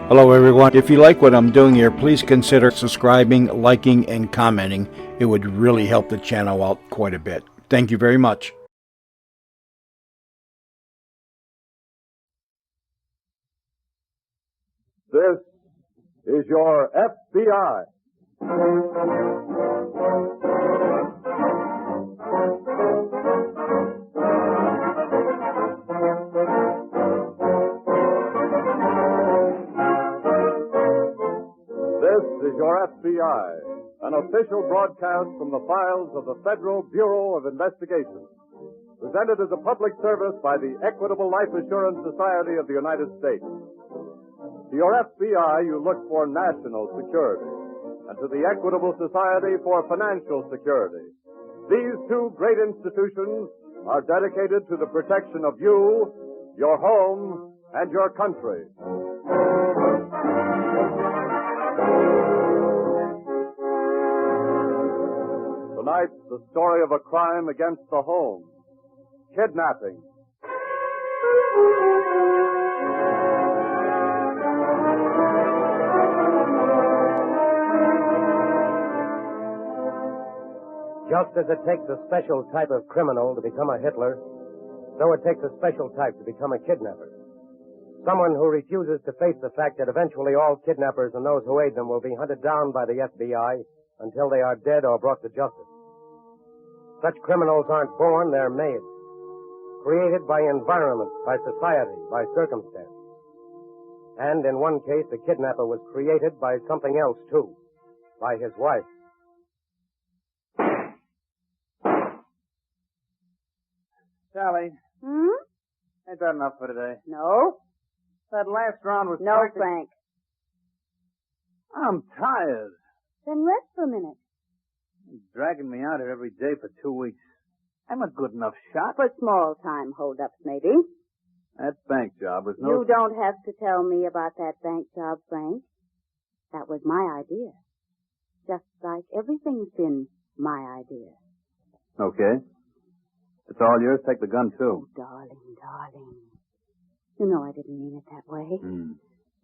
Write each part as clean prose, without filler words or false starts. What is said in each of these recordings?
Hello, everyone. If you like what I'm doing here, please consider subscribing, liking, and commenting. It would really help the channel out quite a bit. Thank you very much. This is your FBI. This is your FBI, an official broadcast from the files of the Federal Bureau of Investigation, presented as a public service by the Equitable Life Assurance Society of the United States. To your FBI, you look for national security, and to the Equitable Society for financial security. These two great institutions are dedicated to the protection of you, your home, and your country. Tonight, the story of a crime against the home. Kidnapping. Just as it takes a special type of criminal to become a Hitler, so it takes a special type to become a kidnapper. Someone who refuses to face the fact that eventually all kidnappers and those who aid them will be hunted down by the FBI until they are dead or brought to justice. Such criminals aren't born, they're made. Created by environment, by society, by circumstance. And in one case, the kidnapper was created by something else, too. By his wife. Sally. Ain't that enough for today? No. That last round was... No, Frank. I'm tired. Then rest for a minute. You're dragging me out here every day for 2 weeks. I'm a good enough shot. For small-time hold-ups, maybe. That bank job was no... You don't have to tell me about that bank job, Frank. That was my idea. Just like everything's been my idea. Okay. It's all yours. Take the gun, too. Oh, darling. You know I didn't mean it that way. Mm.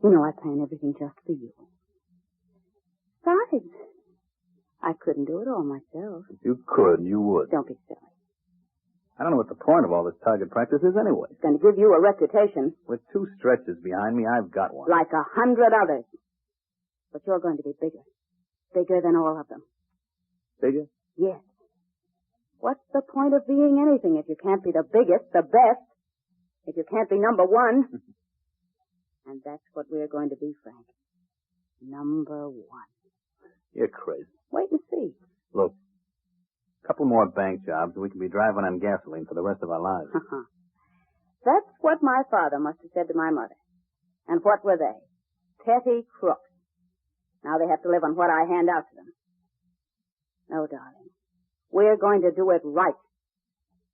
You know I planned everything just for you. Besides, I couldn't do it all myself. If you could, you would. Don't be silly. I don't know what the point of all this target practice is anyway. It's going to give you a reputation. With 2 stretches behind me, I've got one. Like 100 others. But you're going to be bigger. Bigger than all of them. Bigger? Yes. What's the point of being anything if you can't be the biggest, the best, if you can't be number one? And that's what we're going to be, Frank. Number one. You're crazy. Wait and see. Look, a couple more bank jobs and we can be driving on gasoline for the rest of our lives. That's what my father must have said to my mother. And what were they? Petty crooks. Now they have to live on what I hand out to them. No, darling. We're going to do it right.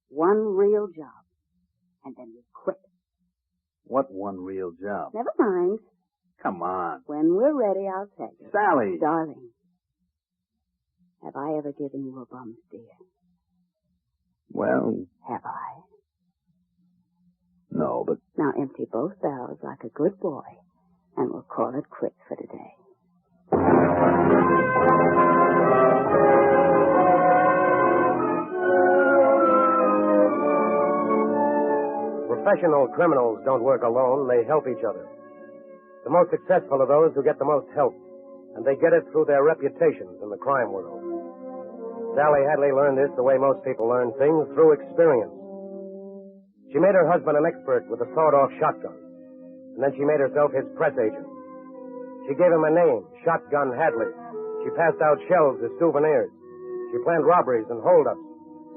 One real job. And then we quit. What one real job? Never mind. Come on. When we're ready, I'll tell you. Sally! Darling, have I ever given you a bum steer? Well... Have I? No, but... Now empty both barrels like a good boy, and we'll call it quits for today. Professional criminals don't work alone, they help each other. The most successful are those who get the most help, and they get it through their reputations in the crime world. Sally Hadley learned this the way most people learn things, through experience. She made her husband an expert with a sawed-off shotgun, and then she made herself his press agent. She gave him a name, Shotgun Hadley. She passed out shells as souvenirs. She planned robberies and hold-ups,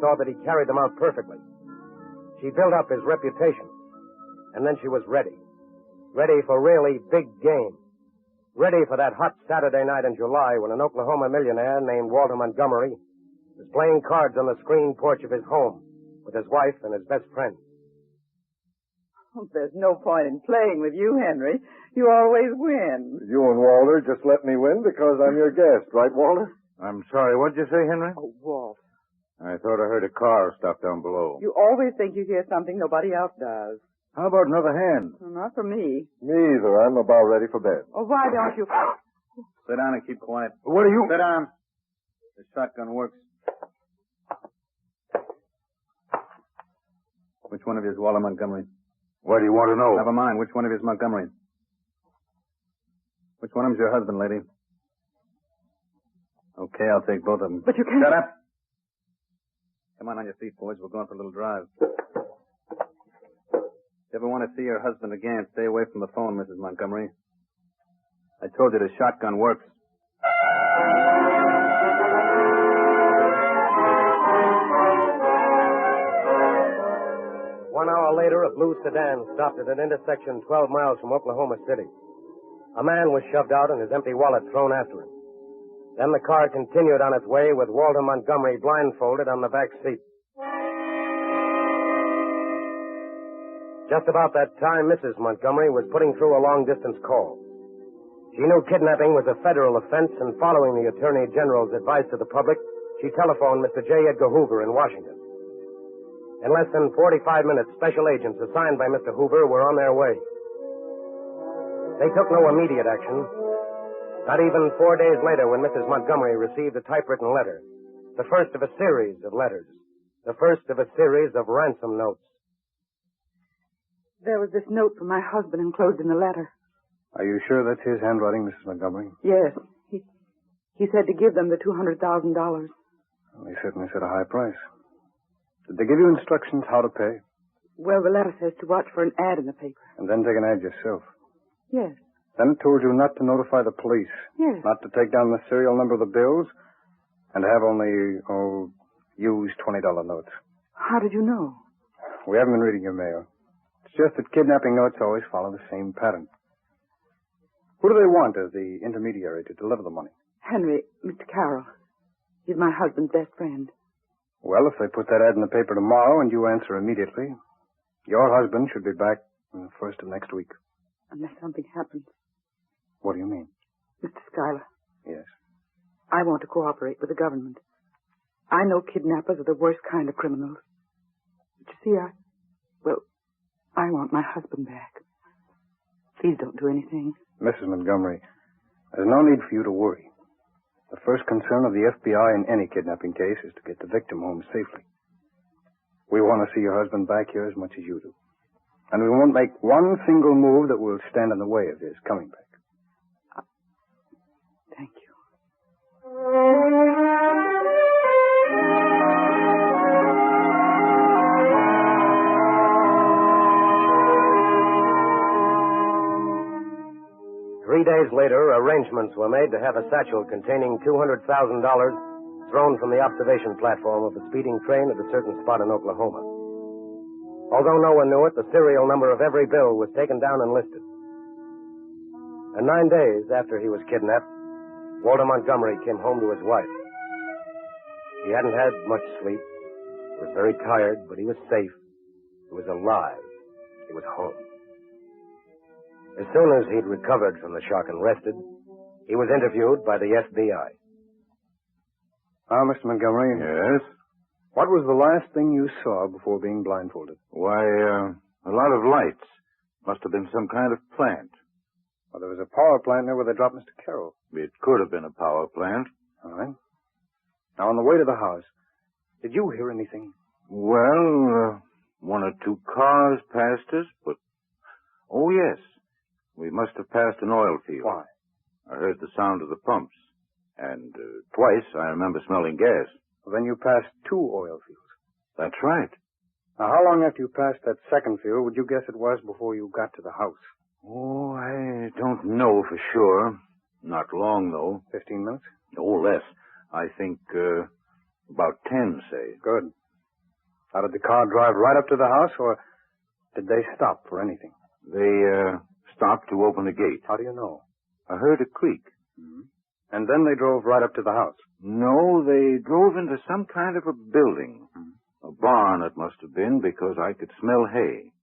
saw that he carried them out perfectly. She built up his reputation, and then she was ready. Ready for really big game. Ready for that hot Saturday night in July when an Oklahoma millionaire named Walter Montgomery was playing cards on the screen porch of his home with his wife and his best friend. There's no point in playing with you, Henry. You always win. You and Walter just let me win because I'm your guest, right, Walter? I'm sorry, what'd you say, Henry? Oh, Walt. I thought I heard a car stop down below. You always think you hear something nobody else does. How about another hand? Well, not for me. Me either. I'm about ready for bed. Oh, why don't you? Sit down and keep quiet. What are you... Sit down. The shotgun works. Which one of you is Walter Montgomery? What do you want to know? Never mind. Which one of you is Montgomery? Which one of them's your husband, lady? Okay, I'll take both of them. But you can't. Shut up. Come on your feet, boys. We're going for a little drive. If you ever want to see your husband again, stay away from the phone, Mrs. Montgomery. I told you the shotgun works. One hour later, a blue sedan stopped at an intersection 12 miles from Oklahoma City. A man was shoved out and his empty wallet thrown after him. Then the car continued on its way with Walter Montgomery blindfolded on the back seat. Just about that time, Mrs. Montgomery was putting through a long-distance call. She knew kidnapping was a federal offense, and following the Attorney General's advice to the public, she telephoned Mr. J. Edgar Hoover in Washington. In less than 45 minutes, special agents assigned by Mr. Hoover were on their way. They took no immediate action. Not even 4 days later, when Mrs. Montgomery received a typewritten letter, the first of a series of letters, the first of a series of ransom notes. There was this note from my husband enclosed in the letter. Are you sure that's his handwriting, Mrs. Montgomery? Yes. He said to give them the $200,000. Well, he certainly set a high price. Did they give you instructions how to pay? Well, the letter says to watch for an ad in the paper. And then take an ad yourself? Yes. Then it told you not to notify the police? Yes. Not to take down the serial number of the bills? And to have only, used $20 notes? How did you know? We haven't been reading your mail. It's just that kidnapping notes always follow the same pattern. Who do they want as the intermediary to deliver the money? Henry, Mr. Carroll. He's my husband's best friend. Well, if they put that ad in the paper tomorrow and you answer immediately, your husband should be back on the first of next week. Unless something happens. What do you mean? Mr. Schuyler. Yes. I want to cooperate with the government. I know kidnappers are the worst kind of criminals. But you see, I want my husband back. Please don't do anything. Mrs. Montgomery, there's no need for you to worry. The first concern of the FBI in any kidnapping case is to get the victim home safely. We want to see your husband back here as much as you do. And we won't make one single move that will stand in the way of his coming back. Thank you. 3 days later, arrangements were made to have a satchel containing $200,000 thrown from the observation platform of a speeding train at a certain spot in Oklahoma. Although no one knew it, the serial number of every bill was taken down and listed. And 9 days after he was kidnapped, Walter Montgomery came home to his wife. He hadn't had much sleep. He was very tired, but he was safe. He was alive. He was home. As soon as he'd recovered from the shock and rested, he was interviewed by the FBI. Mr. Montgomery. Yes? What was the last thing you saw before being blindfolded? Why, a lot of lights. Must have been some kind of plant. Well, there was a power plant near where they dropped Mr. Carroll. It could have been a power plant. All right. Now, on the way to the house, did you hear anything? Well, one or two cars passed us, but... Oh, yes. We must have passed an oil field. Why? I heard the sound of the pumps. And twice I remember smelling gas. Well, then you passed 2 oil fields. That's right. Now, how long after you passed that second field would you guess it was before you got to the house? Oh, I don't know for sure. Not long, though. 15 minutes? Oh, less. I think about 10, say. Good. Now, did the car drive right up to the house, or did they stop for anything? They stopped to open the gate. How do you know? I heard a creak. Mm-hmm. And then they drove right up to the house? No, they drove into some kind of a building. Mm-hmm. A barn, it must have been, because I could smell hay.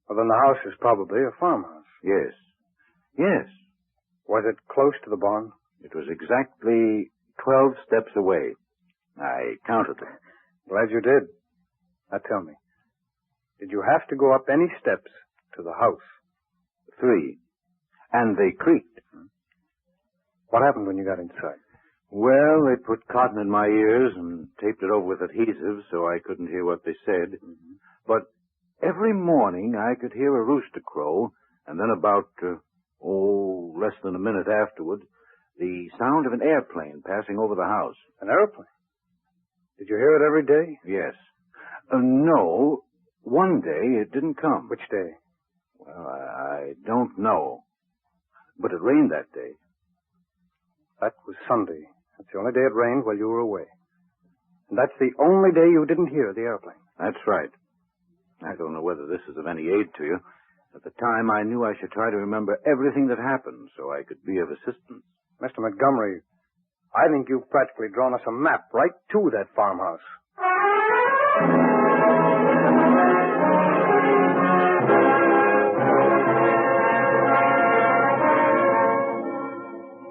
Well, then the house is probably a farmhouse. Yes. Yes. Was it close to the barn? It was exactly 12 steps away. I counted them. Glad you did. Now tell me, did you have to go up any steps to the house. 3. And they creaked. What happened when you got inside? Well, they put cotton in my ears and taped it over with adhesive so I couldn't hear what they said. But every morning I could hear a rooster crow, and then about, less than a minute afterward, the sound of an airplane passing over the house. An airplane? Did you hear it every day? Yes. No. One day it didn't come. Which day? Well, I don't know. But it rained that day. That was Sunday. That's the only day it rained while you were away. And that's the only day you didn't hear the airplane. That's right. I don't know whether this is of any aid to you. At the time, I knew I should try to remember everything that happened so I could be of assistance. Mr. Montgomery, I think you've practically drawn us a map right to that farmhouse.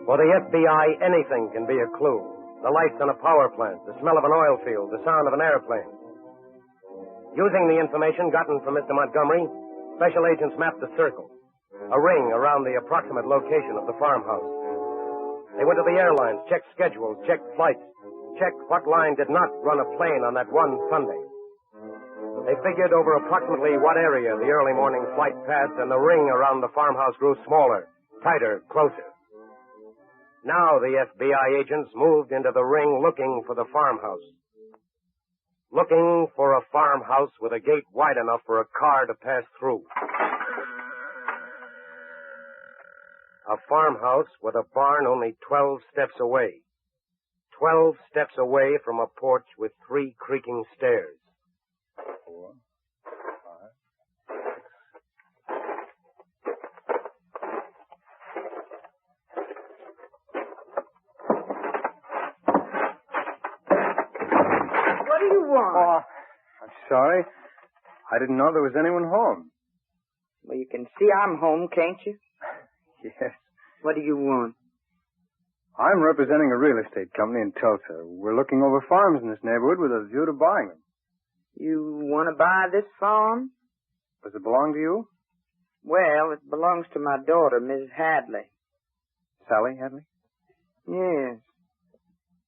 For the FBI, anything can be a clue. The lights on a power plant, the smell of an oil field, the sound of an airplane. Using the information gotten from Mr. Montgomery, special agents mapped a circle, a ring around the approximate location of the farmhouse. They went to the airlines, checked schedules, checked flights, checked what line did not run a plane on that one Sunday. They figured over approximately what area the early morning flight passed, and the ring around the farmhouse grew smaller, tighter, closer. Now the FBI agents moved into the ring looking for the farmhouse. Looking for a farmhouse with a gate wide enough for a car to pass through. A farmhouse with a barn only 12 steps away. 12 steps away from a porch with 3 creaking stairs. 4, What do you want? Oh, I'm sorry. I didn't know there was anyone home. Well, you can see I'm home, can't you? Yes. What do you want? I'm representing a real estate company in Tulsa. We're looking over farms in this neighborhood with a view to buying them. You want to buy this farm? Does it belong to you? Well, it belongs to my daughter, Mrs. Hadley. Sally Hadley? Yes.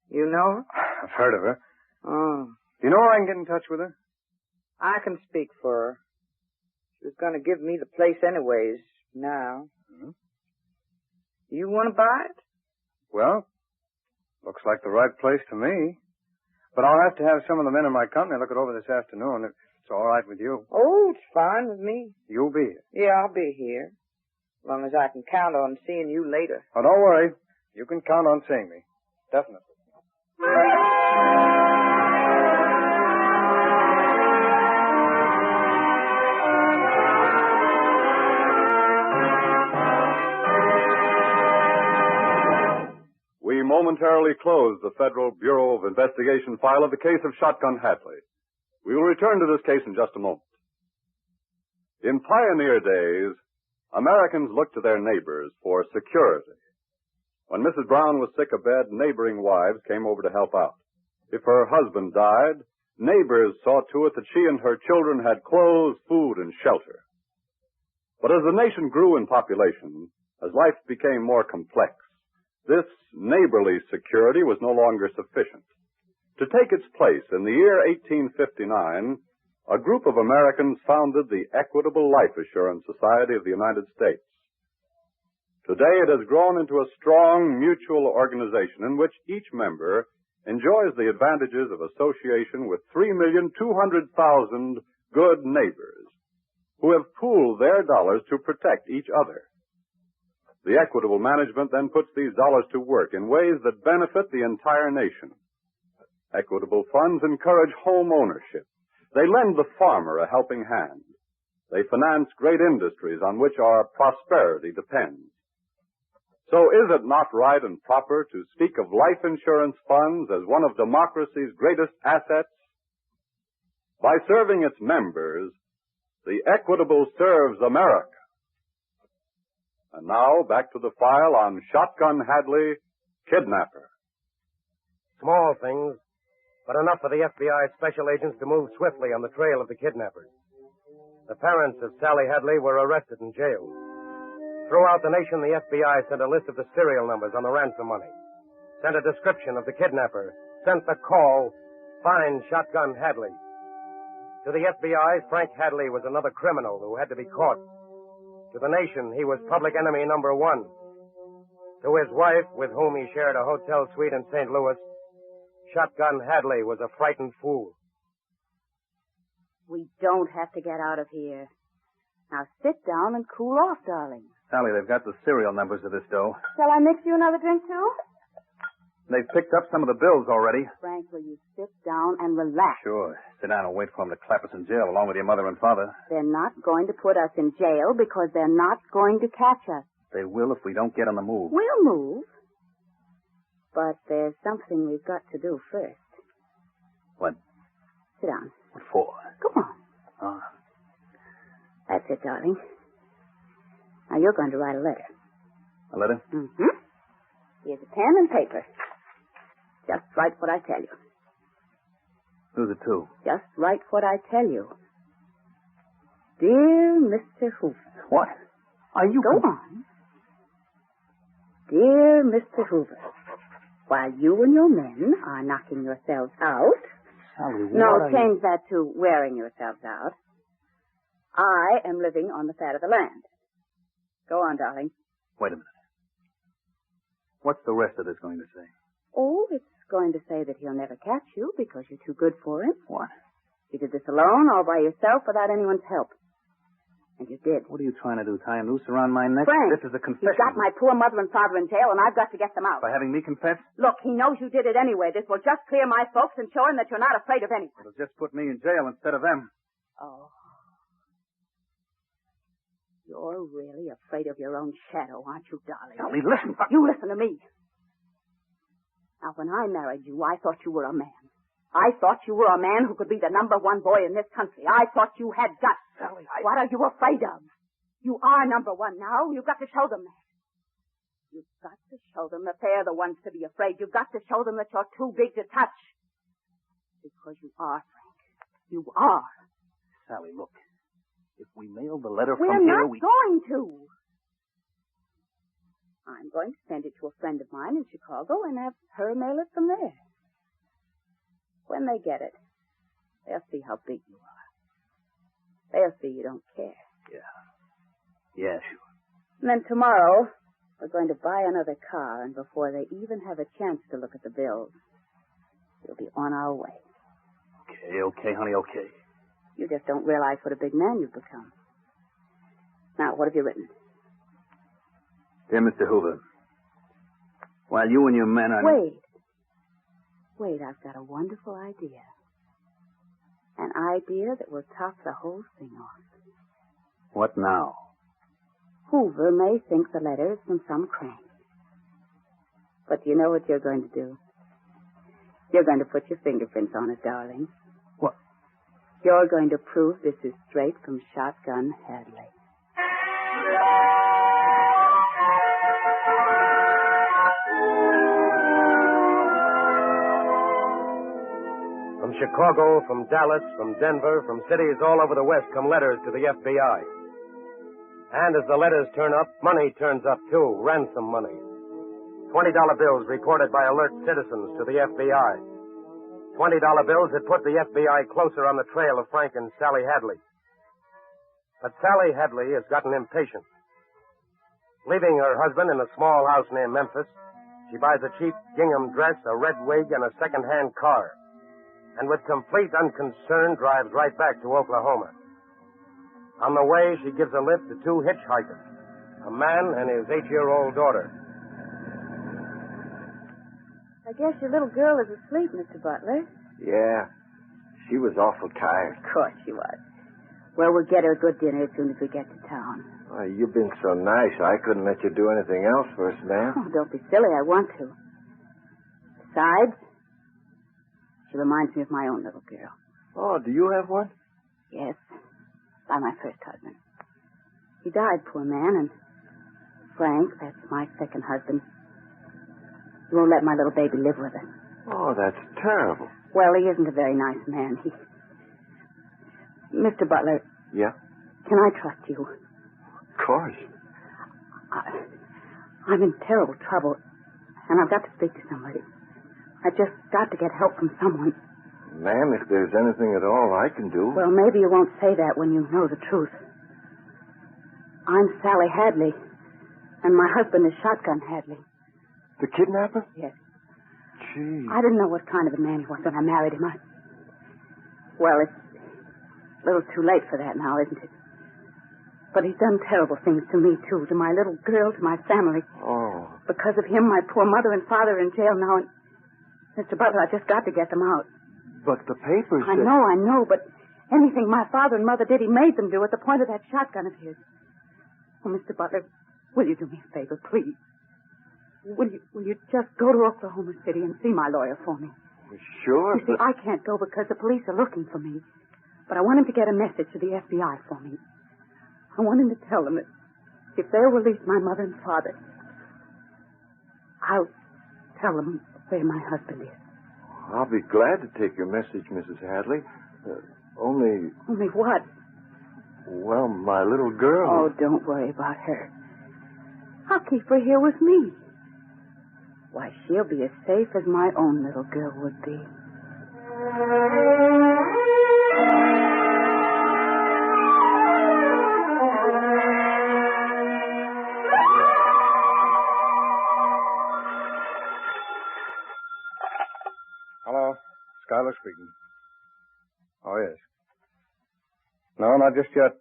You know her? I've heard of her. Oh. Do you know where I can get in touch with her? I can speak for her. She was going to give me the place anyways, now. Mm-hmm. You want to buy it? Well, looks like the right place to me. But I'll have to have some of the men in my company look it over this afternoon, if it's all right with you. Oh, it's fine with me. You'll be here. Yeah, I'll be here. As long as I can count on seeing you later. Oh, don't worry. You can count on seeing me. Definitely. We momentarily close the Federal Bureau of Investigation file of the case of Shotgun Hadley. We will return to this case in just a moment. In pioneer days, Americans looked to their neighbors for security. When Mrs. Brown was sick abed, neighboring wives came over to help out. If her husband died, neighbors saw to it that she and her children had clothes, food, and shelter. But as the nation grew in population, as life became more complex, this neighborly security was no longer sufficient. To take its place, in the year 1859, a group of Americans founded the Equitable Life Assurance Society of the United States. Today it has grown into a strong mutual organization in which each member enjoys the advantages of association with 3,200,000 good neighbors who have pooled their dollars to protect each other. The equitable management then puts these dollars to work in ways that benefit the entire nation. Equitable funds encourage home ownership. They lend the farmer a helping hand. They finance great industries on which our prosperity depends. So is it not right and proper to speak of life insurance funds as one of democracy's greatest assets? By serving its members, the Equitable serves America. And now, back to the file on Shotgun Hadley, Kidnapper. Small things, but enough for the FBI special agents to move swiftly on the trail of the kidnappers. The parents of Sally Hadley were arrested and jailed. Throughout the nation, the FBI sent a list of the serial numbers on the ransom money, sent a description of the kidnapper, sent the call, find Shotgun Hadley. To the FBI, Frank Hadley was another criminal who had to be caught. To the nation, he was public enemy number one. To his wife, with whom he shared a hotel suite in St. Louis, Shotgun Hadley was a frightened fool. We don't have to get out of here. Now sit down and cool off, darling. Sally, they've got the serial numbers of this dough. Shall I mix you another drink, too? They've picked up some of the bills already. Frank, will you sit down and relax? Sure. Sit down and wait for them to clap us in jail along with your mother and father. They're not going to put us in jail because they're not going to catch us. They will if we don't get on the move. We'll move. But there's something we've got to do first. What? Sit down. What for? Come on. Oh. That's it, darling. Now, you're going to write a letter. A letter? Mm-hmm. Here's a pen and paper. Just write what I tell you. Who's it to? Just write what I tell you. Dear Mr. Hoover. What? Are you... Go on. Dear Mr. Hoover, while you and your men are knocking yourselves out... Sally, what No, are change that to wearing yourselves out. I am living on the fat of the land. Go on, darling. Wait a minute. What's the rest of this going to say? Oh, it's going to say that he'll never catch you because you're too good for him. What? You did this alone, all by yourself, without anyone's help. And you did. What are you trying to do, tie a noose around my neck? Frank, This is a confession. you've got my poor mother and father in jail, and I've got to get them out. By having me confess? Look, he knows you did it anyway. This will just clear my folks and show him that you're not afraid of anyone. It'll just put me in jail instead of them. Oh. You're really afraid of your own shadow, aren't you, darling? Sally, listen. You listen to me. Now, when I married you, I thought you were a man. I thought you were a man who could be the number one boy in this country. I thought you had guts. Sally, What are you afraid of? You are number one now. You've got to show them that. You've got to show them that they're the ones to be afraid. You've got to show them that you're too big to touch. Because you are, Frank. You are. Sally, look. If we mail the letter We're from here, not going to. I'm going to send it to a friend of mine in Chicago and have her mail it from there. When they get it, they'll see how big you are. They'll see you don't care. Yeah, sure. And then tomorrow, we're going to buy another car, and before they even have a chance to look at the bills, we'll be on our way. Okay, honey, okay. You just don't realize what a big man you've become. Now, what have you written? Dear Mr. Hoover, while you and your men are... Wait, I've got a wonderful idea. An idea that will top the whole thing off. What now? Hoover may think the letter is from some crank. But do you know what you're going to do? You're going to put your fingerprints on it, darling. What? You're going to prove this is straight from Shotgun Hadley. From Chicago, from Dallas, from Denver, from cities all over the West come letters to the FBI. And as the letters turn up, money turns up too, ransom money. $20 bills reported by alert citizens to the FBI. $20 bills that put the FBI closer on the trail of Frank and Sally Hadley. But Sally Hadley has gotten impatient. Leaving her husband in a small house near Memphis, she buys a cheap gingham dress, a red wig, and a second-hand car. And with complete unconcern drives right back to Oklahoma. On the way, she gives a lift to two hitchhikers, a man and his 8-year-old daughter. I guess your little girl is asleep, Mr. Butler. Yeah. She was awful tired. Of course she was. Well, we'll get her a good dinner as soon as we get to town. Oh, you've been so nice, I couldn't let you do anything else for us, ma'am. Oh, don't be silly. I want to. Besides, she reminds me of my own little girl. Oh, do you have one? Yes, by my first husband. He died, poor man, and Frank, that's my second husband, he won't let my little baby live with us. Oh, that's terrible. Well, he isn't a very nice man. Mr. Butler. Yeah? Can I trust you? Of course. I'm in terrible trouble, and I've got to speak to somebody. I just got to get help from someone. Ma'am, if there's anything at all I can do... Well, maybe you won't say that when you know the truth. I'm Sally Hadley, and my husband is Shotgun Hadley. The kidnapper? Yes. Gee. I didn't know what kind of a man he was when I married him. Well, it's a little too late for that now, isn't it? But he's done terrible things to me, too, to my little girl, to my family. Oh. Because of him, my poor mother and father are in jail now, and Mr. Butler, I just got to get them out. But the papers... I know, but anything my father and mother did, he made them do at the point of that shotgun of his. Oh, Mr. Butler, will you do me a favor, please? Will you just go to Oklahoma City and see my lawyer for me? Sure. You see, I can't go because the police are looking for me. But I want him to get a message to the FBI for me. I want him to tell them that if they'll release my mother and father, I'll tell them where my husband is. I'll be glad to take your message, Mrs. Hadley. Only... Only what? Well, my little girl... Oh, don't worry about her. I'll keep her here with me. Why, she'll be as safe as my own little girl would be. Hello. Schuyler speaking. Oh, yes. No, not just yet.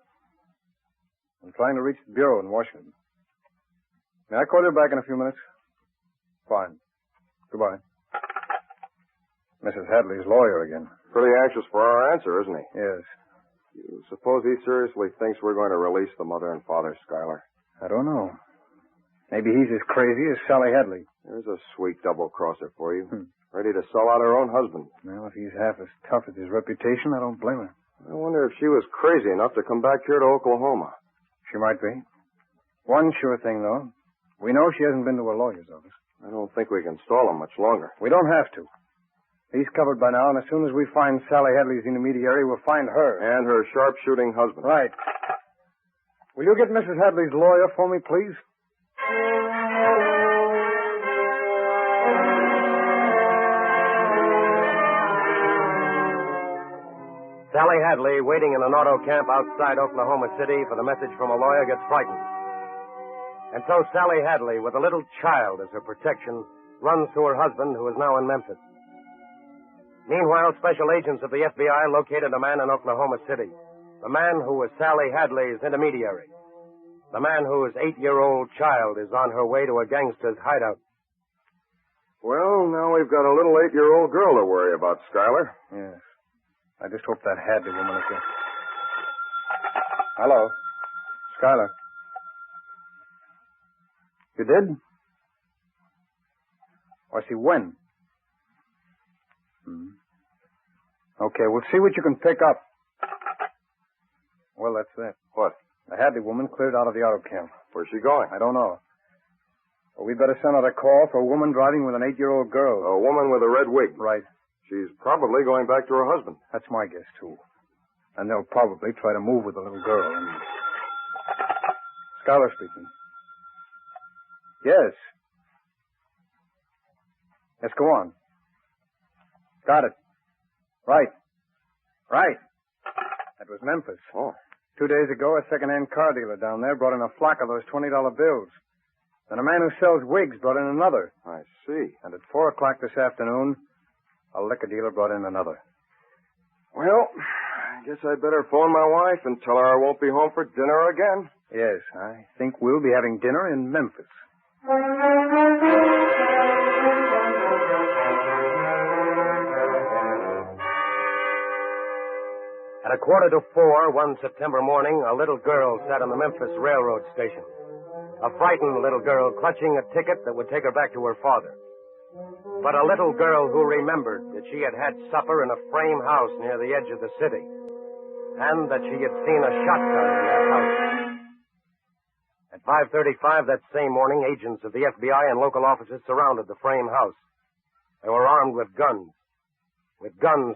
I'm trying to reach the bureau in Washington. May I call you back in a few minutes? Fine. Goodbye. Mrs. Hadley's lawyer again. Pretty anxious for our answer, isn't he? Yes. You suppose he seriously thinks we're going to release the mother and father, Schuyler? I don't know. Maybe he's as crazy as Sally Hadley. There's a sweet double-crosser for you. Ready to sell out her own husband. Well, if he's half as tough as his reputation, I don't blame her. I wonder if she was crazy enough to come back here to Oklahoma. She might be. One sure thing, though. We know she hasn't been to a lawyer's office. I don't think we can stall him much longer. We don't have to. He's covered by now, and as soon as we find Sally Hadley's intermediary, we'll find her. And her sharpshooting husband. Right. Will you get Mrs. Hadley's lawyer for me, please? Sally Hadley, waiting in an auto camp outside Oklahoma City for the message from a lawyer, gets frightened. And so Sally Hadley, with a little child as her protection, runs to her husband, who is now in Memphis. Meanwhile, special agents of the FBI located a man in Oklahoma City. The man who was Sally Hadley's intermediary. The man whose 8-year-old child is on her way to a gangster's hideout. Well, now we've got a little 8-year-old girl to worry about, Schuyler. Yes. I just hope that Hadley woman is here. Hello. Schuyler. You did? I see when. Okay, we'll see what you can pick up. Well, that's it. What? The Hadley woman cleared out of the auto camp. Where's she going? I don't know. But we better send out a call for a woman driving with an 8-year-old girl. A woman with a red wig. Right. She's probably going back to her husband. That's my guess, too. And they'll probably try to move with the little girl. Schuyler speaking. Yes. Yes, go on. Got it. Right. That was Memphis. Oh. 2 days ago, a second-hand car dealer down there brought in a flock of those $20 bills. Then a man who sells wigs brought in another. I see. And at 4 o'clock this afternoon, a liquor dealer brought in another. Well, I guess I'd better phone my wife and tell her I won't be home for dinner again. Yes, I think we'll be having dinner in Memphis. At 4:15 one September morning, a little girl sat on the Memphis railroad station. A frightened little girl clutching a ticket that would take her back to her father. But a little girl who remembered that she had had supper in a frame house near the edge of the city, and that she had seen a shotgun in that house. At 5:35 that same morning, agents of the FBI and local officers surrounded the frame house. They were armed with guns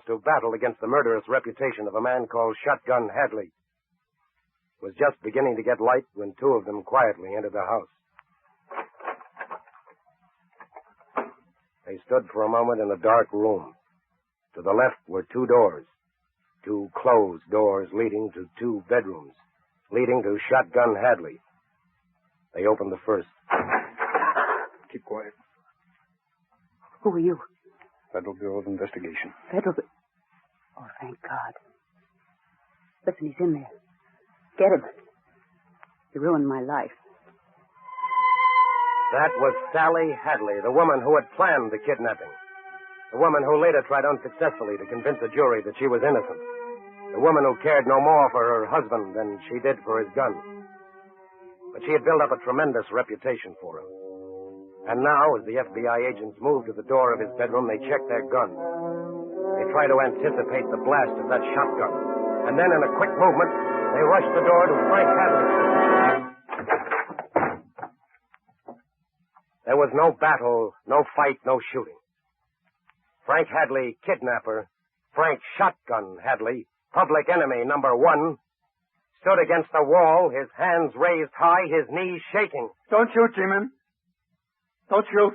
to battle against the murderous reputation of a man called Shotgun Hadley. It was just beginning to get light when two of them quietly entered the house. They stood for a moment in a dark room. To the left were two doors, two closed doors leading to two bedrooms, leading to Shotgun Hadley. They opened the first. Keep quiet. Who are you? Federal Bureau of Investigation. Federal... Oh, thank God. Listen, he's in there. Get him. He ruined my life. That was Sally Hadley, the woman who had planned the kidnapping. The woman who later tried unsuccessfully to convince a jury that she was innocent. The woman who cared no more for her husband than she did for his gun. But she had built up a tremendous reputation for him. And now, as the FBI agents moved to the door of his bedroom, they checked their guns. They tried to anticipate the blast of that shotgun. And then, in a quick movement, they rushed the door to Frank Hadley. There was no battle, no fight, no shooting. Frank Hadley, kidnapper, Frank Shotgun Hadley, public enemy number one, stood against the wall, his hands raised high, his knees shaking. Don't shoot, G-Man. Don't shoot.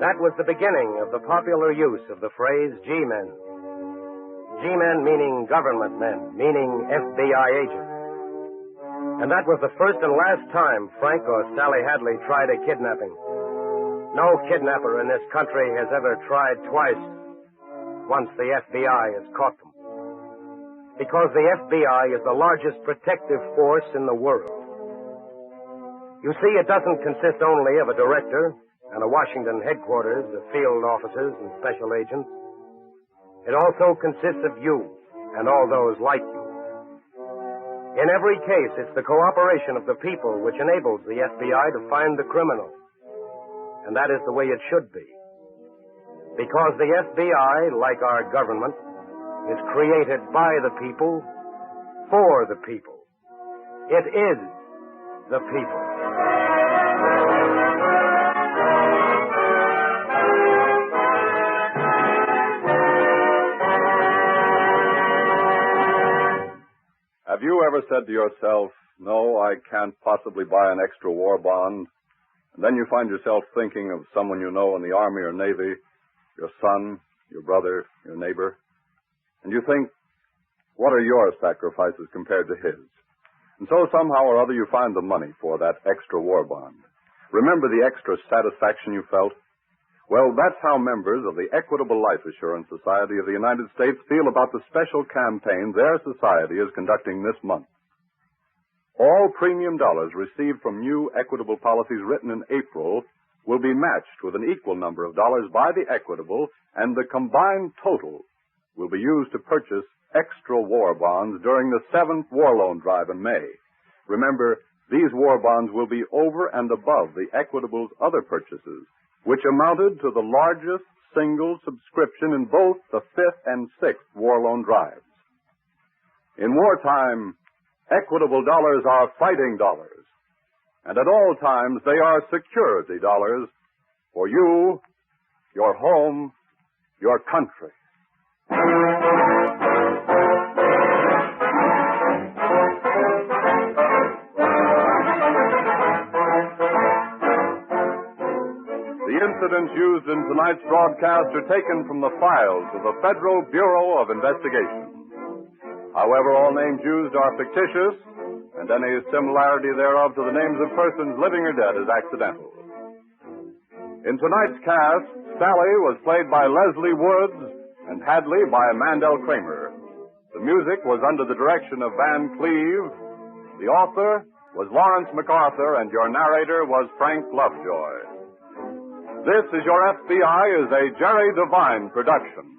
That was the beginning of the popular use of the phrase G-men. G-men meaning government men, meaning FBI agents. And that was the first and last time Frank or Sally Hadley tried a kidnapping. No kidnapper in this country has ever tried twice, once the FBI has caught them. Because the FBI is the largest protective force in the world. You see, it doesn't consist only of a director and a Washington headquarters of field officers and special agents. It also consists of you and all those like you. In every case, it's the cooperation of the people which enables the FBI to find the criminal. And that is the way it should be. Because the FBI, like our government, is created by the people, for the people. It is the people. Have you ever said to yourself, no, I can't possibly buy an extra war bond? And then you find yourself thinking of someone you know in the Army or Navy, your son, your brother, your neighbor. And you think, what are your sacrifices compared to his? And so somehow or other you find the money for that extra war bond. Remember the extra satisfaction you felt? Well, that's how members of the Equitable Life Assurance Society of the United States feel about the special campaign their society is conducting this month. All premium dollars received from new Equitable policies written in April will be matched with an equal number of dollars by the Equitable, and the combined total will be used to purchase extra war bonds during the 7th War Loan Drive in May. Remember, these war bonds will be over and above the Equitable's other purchases, which amounted to the largest single subscription in both the 5th and 6th War Loan Drives. In wartime, Equitable dollars are fighting dollars, and at all times they are security dollars for you, your home, your country. The incidents used in tonight's broadcast are taken from the files of the Federal Bureau of Investigation. However, all names used are fictitious, and any similarity thereof to the names of persons living or dead is accidental. In tonight's cast, Sally was played by Leslie Woods and Hadley by Mandel Kramer. The music was under the direction of Van Cleve. The author was Lawrence MacArthur, and your narrator was Frank Lovejoy. This is Your FBI is a Jerry Devine production.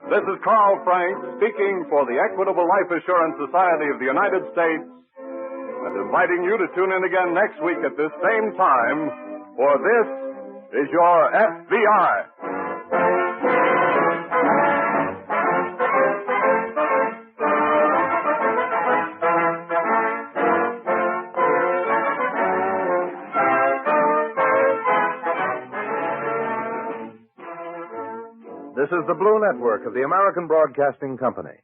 This is Carl Frank speaking for the Equitable Life Assurance Society of the United States and inviting you to tune in again next week at this same time, for this is Your FBI. This is the Blue Network of the American Broadcasting Company.